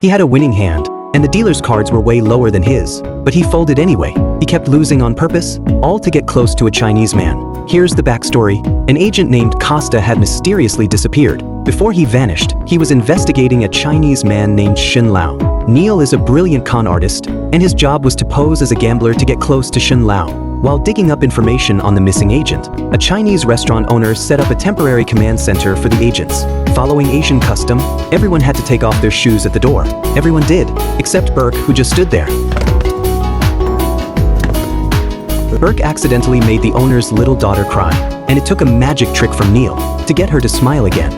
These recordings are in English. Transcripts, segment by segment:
He had a winning hand, and the dealer's cards were way lower than his, but he folded anyway. He kept losing on purpose, all to get close to a Chinese man. Here's the backstory. An agent named Costa had mysteriously disappeared. Before he vanished, he was investigating a Chinese man named Shen Lao. Neil is a brilliant con artist, and his job was to pose as a gambler to get close to Shen Lao. While digging up information on the missing agent, a Chinese restaurant owner set up a temporary command center for the agents. Following Asian custom, everyone had to take off their shoes at the door. Everyone did, except Burke, who just stood there. Burke accidentally made the owner's little daughter cry, and it took a magic trick from Neil to get her to smile again.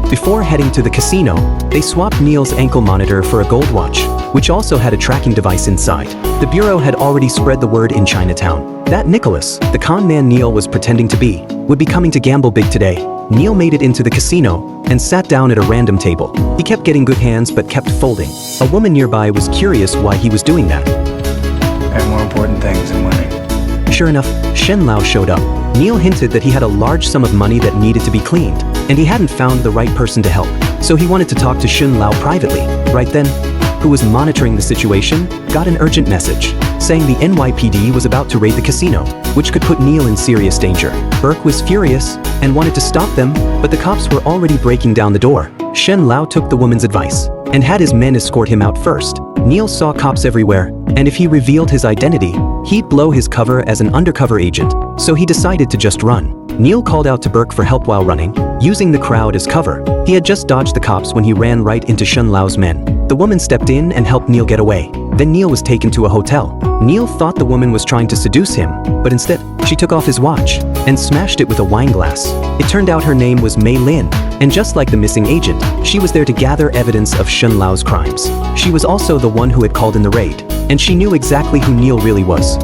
Before heading to the casino, they swapped Neil's ankle monitor for a gold watch, which also had a tracking device inside. The bureau had already spread the word in Chinatown that Nicholas, the con man Neil was pretending to be, would be coming to gamble big today. Neil made it into the casino and sat down at a random table. He kept getting good hands but kept folding. A woman nearby was curious why he was doing that. I have more important things than winning. Sure enough, Shen Lao showed up. Neil hinted that he had a large sum of money that needed to be cleaned, and he hadn't found the right person to help. So he wanted to talk to Shen Lao privately. Right then, who was monitoring the situation, got an urgent message saying the NYPD was about to raid the casino, which could put Neil in serious danger. Burke was furious and wanted to stop them, but the cops were already breaking down the door. Shen Lao took the woman's advice and had his men escort him out first. Neil saw cops everywhere, and if he revealed his identity, he'd blow his cover as an undercover agent, so he decided to just run. Neil called out to Burke for help while running, using the crowd as cover. He had just dodged the cops when he ran right into Shen Lao's men. The woman stepped in and helped Neil get away. Then Neil was taken to a hotel. Neil thought the woman was trying to seduce him, but instead, she took off his watch and smashed it with a wine glass. It turned out her name was Mei Lin, and just like the missing agent, she was there to gather evidence of Shen Lao's crimes. She was also the one who had called in the raid, and she knew exactly who Neil really was.